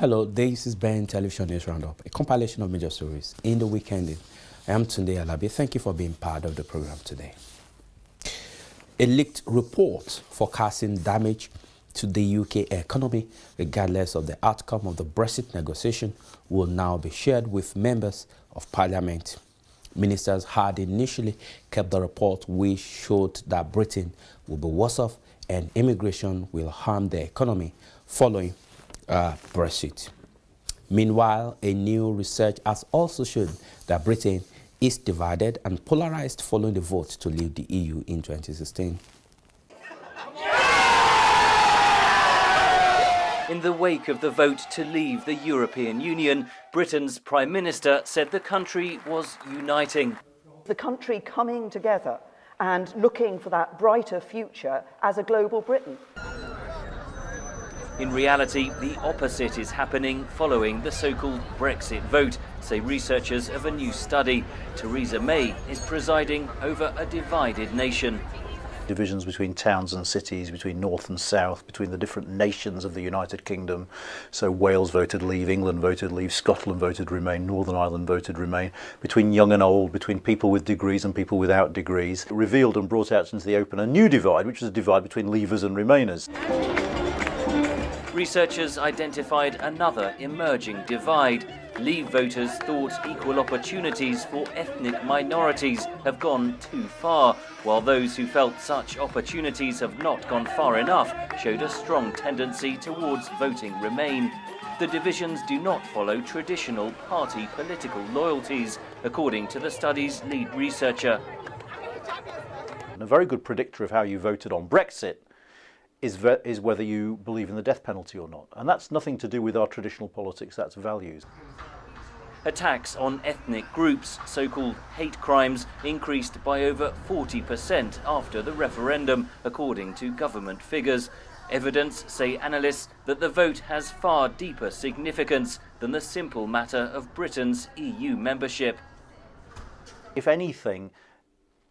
Hello, this is Ben Television News Roundup, a compilation of major stories in the weekend. I am Tunde Alabi. Thank you for being part of the program today. A leaked report forecasting damage to the UK economy, regardless of the outcome of the Brexit negotiation, will now be shared with members of Parliament. Ministers had initially kept the report, which showed that Britain will be worse off and immigration will harm the economy following Brexit. Meanwhile, a new research has also shown that Britain is divided and polarized following the vote to leave the EU in 2016. In the wake of the vote to leave the European Union, Britain's Prime Minister said the country was uniting. The country coming together and looking for that brighter future as a global Britain. In reality, the opposite is happening following the so-called Brexit vote, say researchers of a new study. Theresa May is presiding over a divided nation. Divisions between towns and cities, between north and south, between the different nations of the United Kingdom. So Wales voted leave, England voted leave, Scotland voted remain, Northern Ireland voted remain, between young and old, between people with degrees and people without degrees. It revealed and brought out into the open a new divide, which was a divide between leavers and remainers. Researchers identified another emerging divide. Leave voters thought equal opportunities for ethnic minorities have gone too far, while those who felt such opportunities have not gone far enough showed a strong tendency towards voting Remain. The divisions do not follow traditional party political loyalties, according to the study's lead researcher. And a very good predictor of how you voted on Brexit is whether you believe in the death penalty or not. And that's nothing to do with our traditional politics, that's values. Attacks on ethnic groups, so-called hate crimes, increased by over 40% after the referendum, according to government figures. Evidence, say analysts, that the vote has far deeper significance than the simple matter of Britain's EU membership. If anything,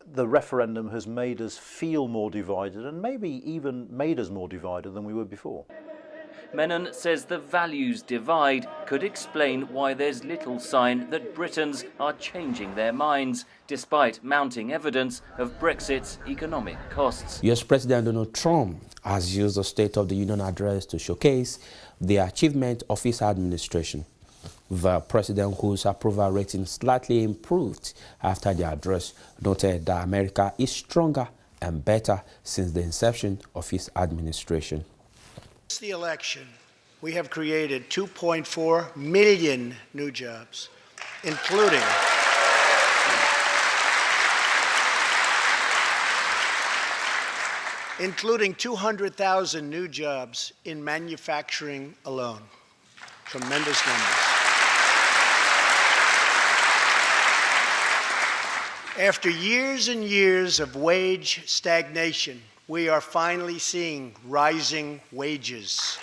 the referendum has made us feel more divided and maybe even made us more divided than we were before. Menon says the values divide could explain why there's little sign that Britons are changing their minds, despite mounting evidence of Brexit's economic costs. US President Donald Trump has used the State of the Union address to showcase the achievement of his administration. The president, whose approval rating slightly improved after the address, noted that America is stronger and better since the inception of his administration. Since the election, we have created 2.4 million new jobs, including 200,000 new jobs in manufacturing alone. Tremendous numbers. After years and years of wage stagnation, we are finally seeing rising wages.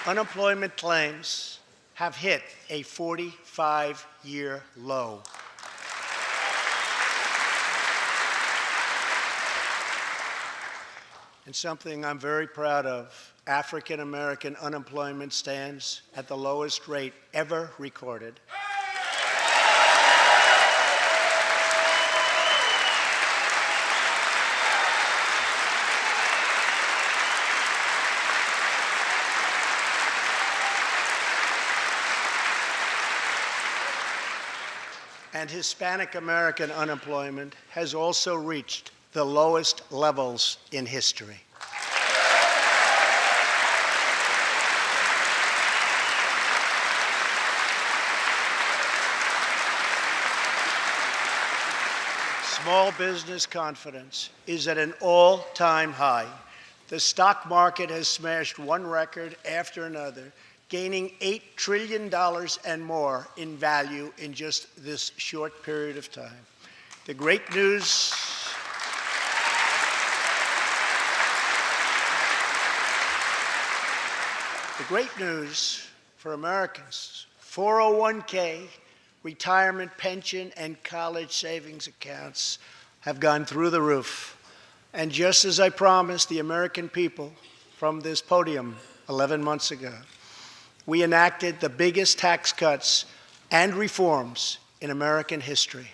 Unemployment claims have hit a 45-year low. And something I'm very proud of, African American unemployment stands at the lowest rate ever recorded. And Hispanic American unemployment has also reached the lowest levels in history. Small business confidence is at an all-time high. The stock market has smashed one record after another, gaining $8 trillion and more in value in just this short period of time. The great news for Americans, 401k, retirement pension, and college savings accounts have gone through the roof. And just as I promised the American people from this podium 11 months ago, we enacted the biggest tax cuts and reforms in American history.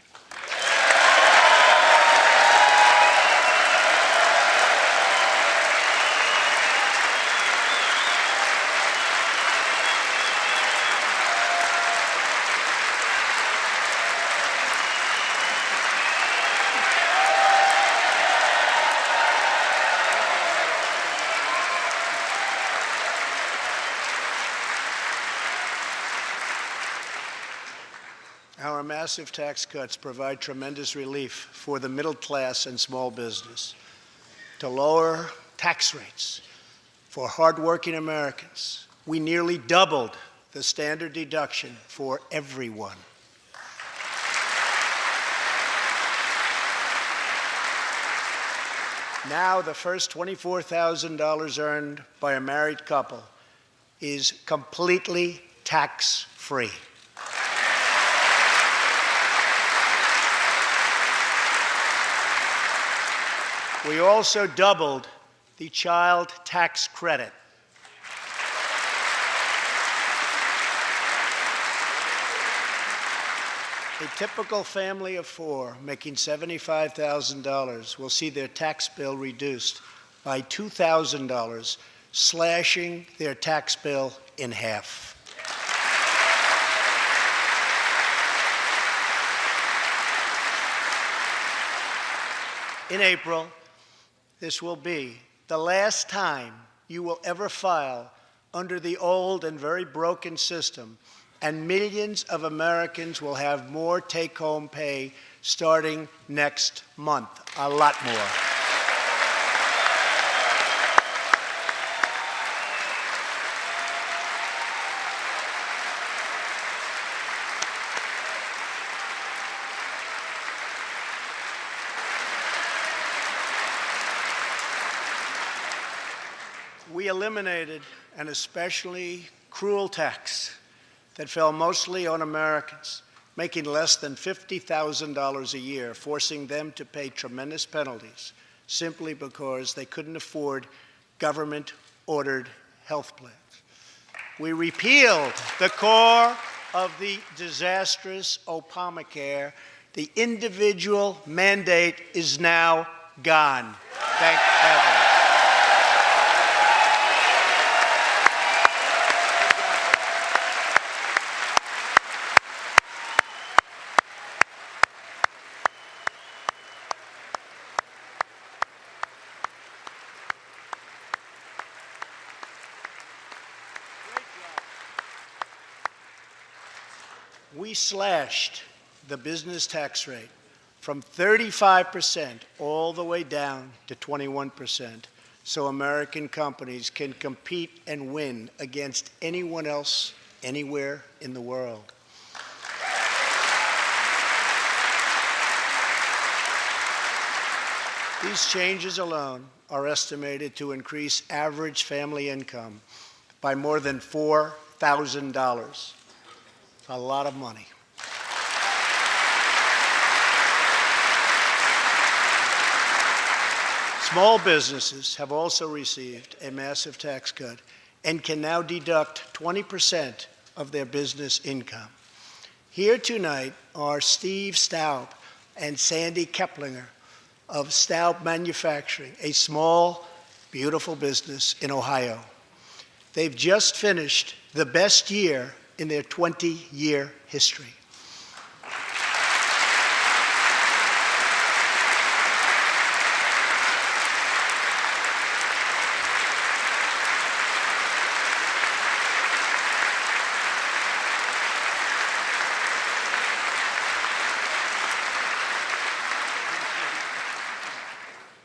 Our massive tax cuts provide tremendous relief for the middle class and small business. To lower tax rates for hardworking Americans, we nearly doubled the standard deduction for everyone. Now, the first $24,000 earned by a married couple is completely tax-free. We also doubled the child tax credit. A typical family of four making $75,000 will see their tax bill reduced by $2,000, slashing their tax bill in half. In April, this will be the last time you will ever file under the old and very broken system, and millions of Americans will have more take-home pay starting next month, a lot more. We eliminated an especially cruel tax that fell mostly on Americans making less than $50,000 a year, forcing them to pay tremendous penalties simply because they couldn't afford government-ordered health plans. We repealed the core of the disastrous Obamacare. The individual mandate is now gone. Thank heaven. We slashed the business tax rate from 35% all the way down to 21%, so American companies can compete and win against anyone else anywhere in the world. These changes alone are estimated to increase average family income by more than $4,000. A lot of money. Small businesses have also received a massive tax cut and can now deduct 20% of their business income. Here tonight are Steve Staub and Sandy Keplinger of Staub Manufacturing, a small, beautiful business in Ohio. They've just finished the best year in their 20-year history.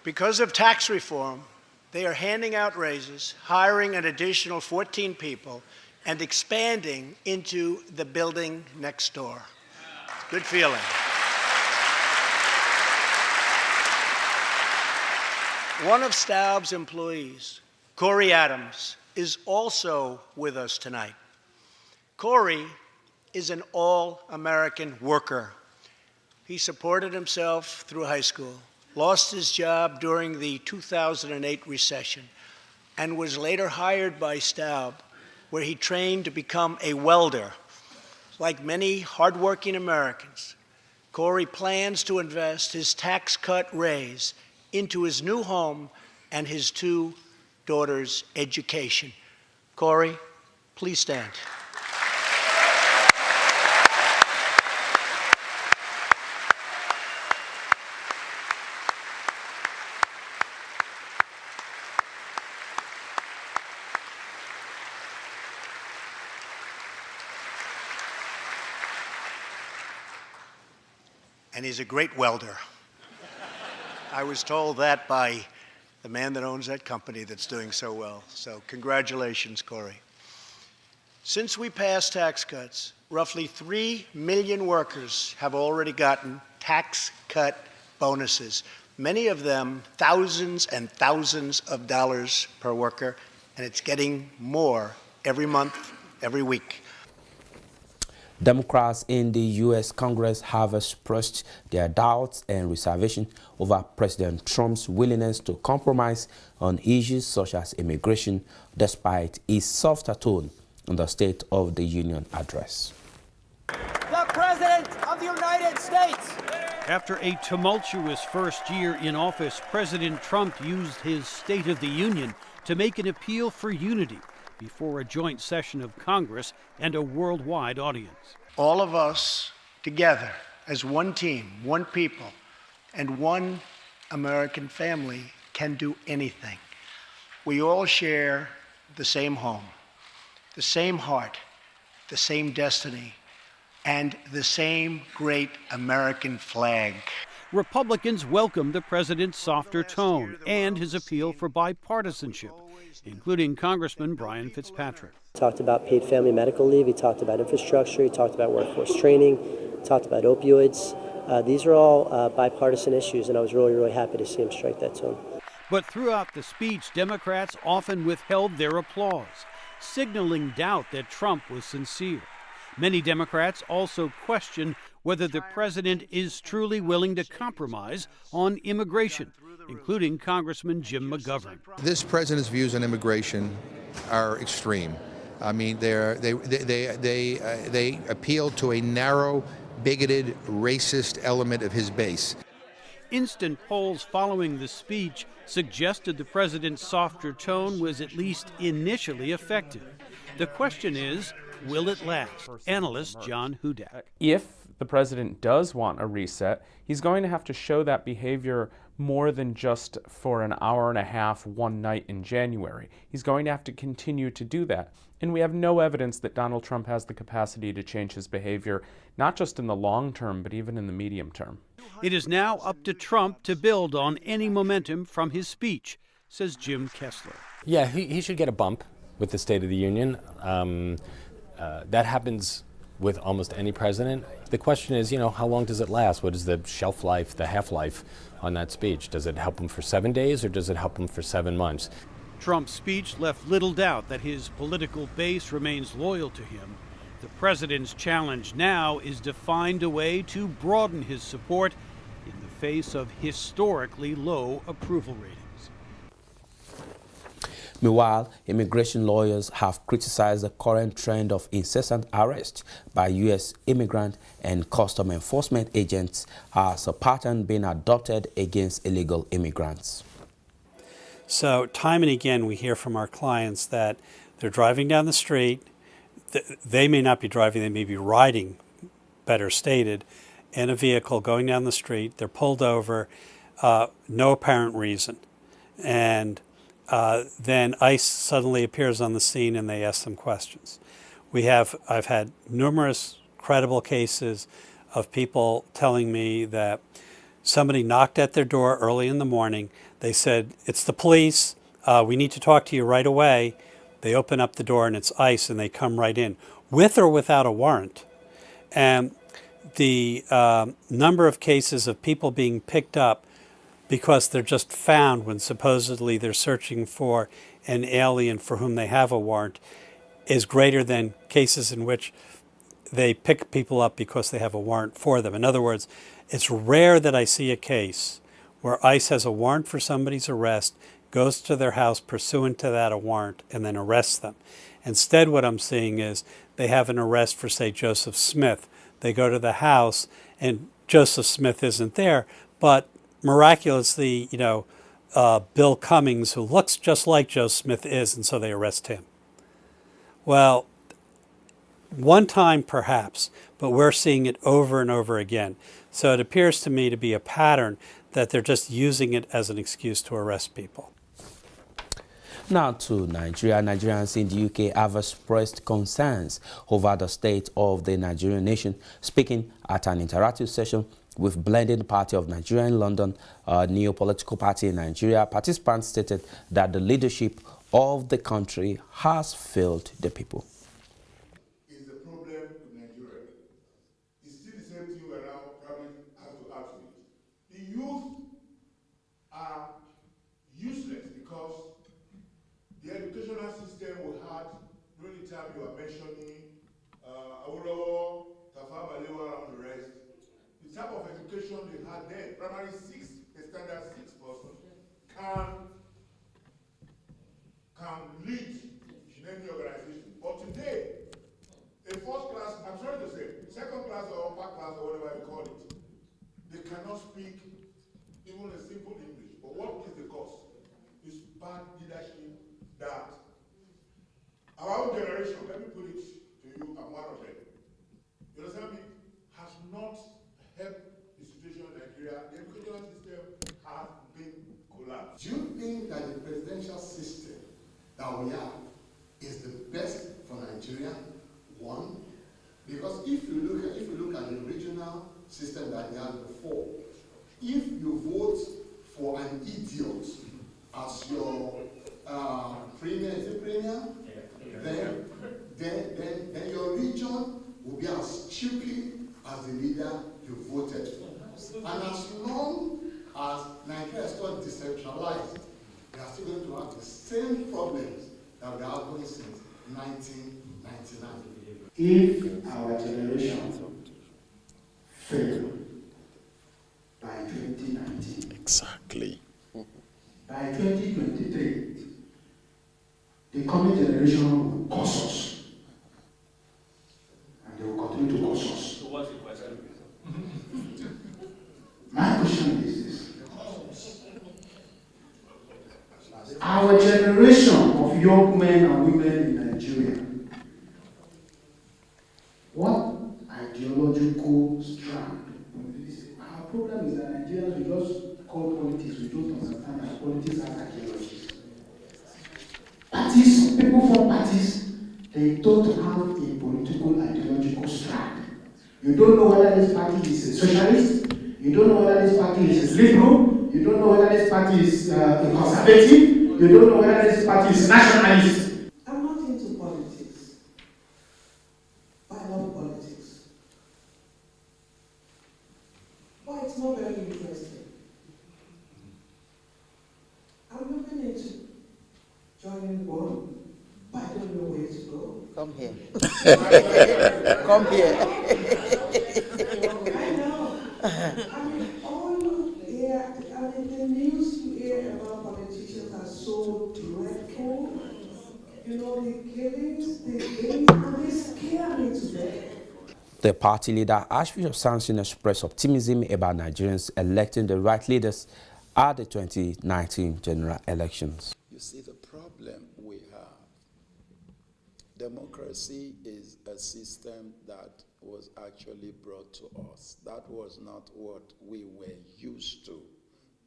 Because of tax reform, they are handing out raises, hiring an additional 14 people, and expanding into the building next door. Good feeling. One of Staub's employees, Corey Adams, is also with us tonight. Corey is an all-American worker. He supported himself through high school, lost his job during the 2008 recession, and was later hired by Staub, where he trained to become a welder. Like many hardworking Americans, Corey plans to invest his tax cut raise into his new home and his 2 daughters' education. Corey, please stand. And he's a great welder. I was told that by the man that owns that company that's doing so well. So congratulations, Corey. Since we passed tax cuts, roughly 3 million workers have already gotten tax cut bonuses, many of them thousands and thousands of dollars per worker, and it's getting more every month, every week. Democrats in the U.S. Congress have expressed their doubts and reservation over President Trump's willingness to compromise on issues such as immigration, despite his softer tone in the State of the Union address. The President of the United States. After a tumultuous first year in office, President Trump used his State of the Union to make an appeal for unity before a joint session of Congress and a worldwide audience. All of us together as one team, one people, and one American family can do anything. We all share the same home, the same heart, the same destiny, and the same great American flag. Republicans welcomed the president's softer tone and his appeal for bipartisanship, including Congressman Brian Fitzpatrick. He talked about paid family medical leave, he talked about infrastructure, he talked about workforce training, he talked about opioids. These are all bipartisan issues, and I was really, really happy to see him strike that tone. But throughout the speech, Democrats often withheld their applause, signaling doubt that Trump was sincere. Many Democrats also questioned whether the president is truly willing to compromise on immigration, including Congressman Jim McGovern. This president's views on immigration are extreme. I mean, they appeal to a narrow, bigoted, racist element of his base. Instant polls following the speech suggested the president's softer tone was at least initially effective. The question is, will it last? Analyst John Hudak. If the president does want a reset, he's going to have to show that behavior more than just for an hour and a half, one night in January. He's going to have to continue to do that. And we have no evidence that Donald Trump has the capacity to change his behavior, not just in the long term, but even in the medium term. It is now up to Trump to build on any momentum from his speech, says Jim Kessler. Yeah, he should get a bump with the State of the Union. That happens with almost any president. The question is, how long does it last? What is the shelf life, the half-life on that speech? Does it help him for 7 days or does it help him for 7 months? Trump's speech left little doubt that his political base remains loyal to him. The president's challenge now is to find a way to broaden his support in the face of historically low approval ratings. Meanwhile, immigration lawyers have criticized the current trend of incessant arrests by U.S. immigrant and custom enforcement agents as a pattern being adopted against illegal immigrants. So time and again, we hear from our clients that they're driving down the street. They may not be driving, they may be riding, better stated, in a vehicle going down the street. They're pulled over, no apparent reason. And then ICE suddenly appears on the scene and they ask them questions. I've had numerous credible cases of people telling me that somebody knocked at their door early in the morning. They said, "It's the police. We need to talk to you right away." They open up the door and it's ICE and they come right in, with or without a warrant. And the number of cases of people being picked up because they're just found when supposedly they're searching for an alien for whom they have a warrant is greater than cases in which they pick people up because they have a warrant for them. In other words, it's rare that I see a case where ICE has a warrant for somebody's arrest, goes to their house pursuant to that warrant, and then arrests them. Instead, what I'm seeing is they have an arrest for, say, Joseph Smith. They go to the house, and Joseph Smith isn't there, but miraculously, Bill Cummings, who looks just like Joe Smith, is, and so they arrest him. Well, one time perhaps, but we're seeing it over and over again. So it appears to me to be a pattern that they're just using it as an excuse to arrest people. Now to Nigeria. Nigerians in the UK have expressed concerns over the state of the Nigerian nation. Speaking at an interactive session with Blending Party of Nigeria in London, a new political party in Nigeria, participants stated that the leadership of the country has failed the people. Is the problem with Nigeria? It's still the same thing we're now probably have to add to it. The youth are useless because the educational system we had during the time you were mentioning, Awolowo, Tafawa Balewa, and the rest, the type of education they had then, primary 6, a standard 6 person, can lead in any organization. But today, a first class, I'm sorry to say, second class or upper class or whatever you call it, they cannot speak even a simple English. But what is the cause? It's bad leadership that our own generation, let me put it to you, I'm one of them. You understand me? Has not helped the situation in Nigeria. The educational system has been collapsed. Do you think that the presidential system that we have is the best for Nigeria? One, because if you look at the regional system that we had before, if you vote for an idiot as your premier, is it premier? Then your region will be as stupid as the leader you voted for. And as long as Nigeria is not decentralized, we are still going to have the same problems that we are having since 1999. If our generation fail by 2019, exactly, by 2023, the coming generation will curse us, and they will continue to curse us. So what's the question? My question is this: our generation of young men and women in Nigeria, what ideological strand? Our problem is that Nigerians, we just call politics, we don't understand that politics has ideologies. Parties, people from parties, they don't have a political ideological strand. You don't know whether this party is a socialist, you don't know whether this party is liberal, you don't know whether this party is a conservative, you don't know whether this party is nationalist. I'm not into politics, but I love politics. But it's not very interesting. I'm looking into joining one, but I don't know where to go. Come here. Come here. I know. I mean, all you hear, the news you hear about politicians are so dreadful. You know, the killings, and they scare me to death. The party leader, Archbishop Samson, expressed optimism about Nigerians electing the right leaders at the 2019 general elections. You see, the problem we have, democracy is a system that was actually brought to us. That was not what we were used to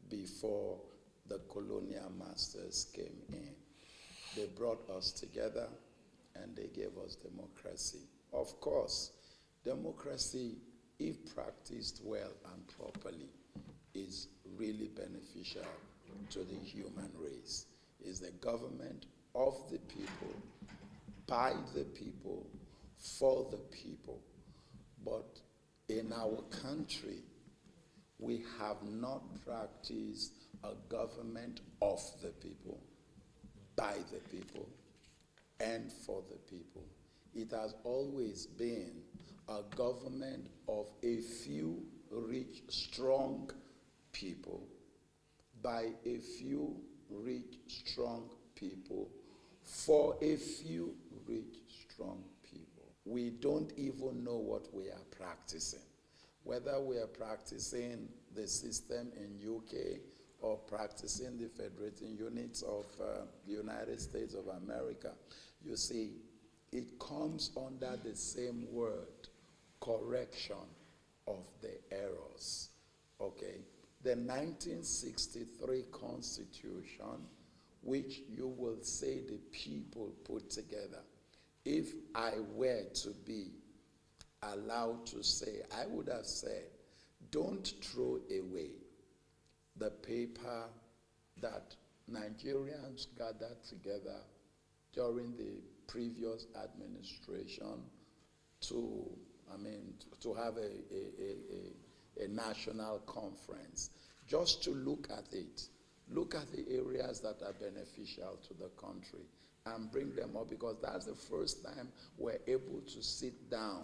before the colonial masters came in. They brought us together and they gave us democracy. Of course, democracy, if practiced well and properly, is really beneficial to the human race. Is the government of the people, by the people, for the people. But in our country, we have not practiced a government of the people, by the people, and for the people. It has always been a government of a few rich, strong people, by a few rich, strong people, for a few rich, strong people. We don't even know what we are practicing. Whether we are practicing the system in UK or practicing the federating units of the United States of America, you see, it comes under the same word, correction of the errors. Okay? The 1963 Constitution, which you will say the people put together, if I were to be allowed to say, I would have said, don't throw away the paper that Nigerians gathered together during the previous administration to have a national conference, just to look at it, look at the areas that are beneficial to the country and bring them up, because that's the first time we're able to sit down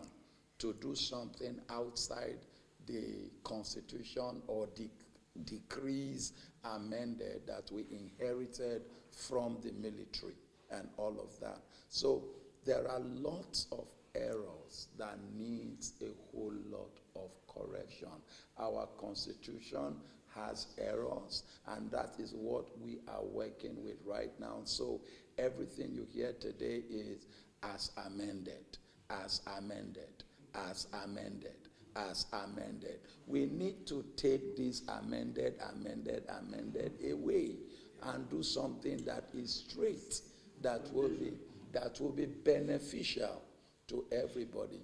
to do something outside the Constitution or the decrees amended that we inherited from the military and all of that. So there are lots of errors that needs a whole lot of correction. Our Constitution has errors, and that is what we are working with right now. So everything you hear today is as amended, as amended, as amended, as amended. We need to take this amended away and do something that is straight, that will be beneficial to everybody.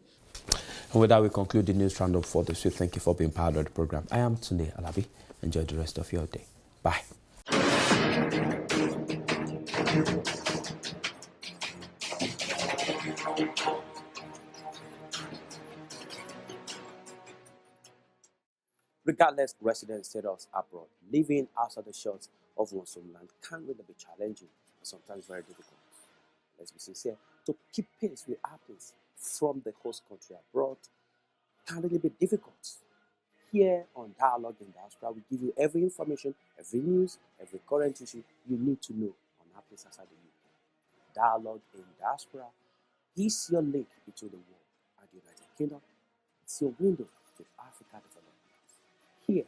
And with that, we conclude the news roundup for this week. Thank you for being part of the program. I am Tunde Alabi. Enjoy the rest of your day. Bye. Regardless resident status abroad, living outside the shores of one's homeland can really be challenging and sometimes very difficult. Let's be sincere, to keep pace with happenings from the host country abroad can really be difficult. Here on Dialogue in Diaspora, we give you every information, every news, every current issue you need to know on happenings outside the UK. Dialogue in Diaspora is your link between the world and the United Kingdom. It's your window to Africa development. Here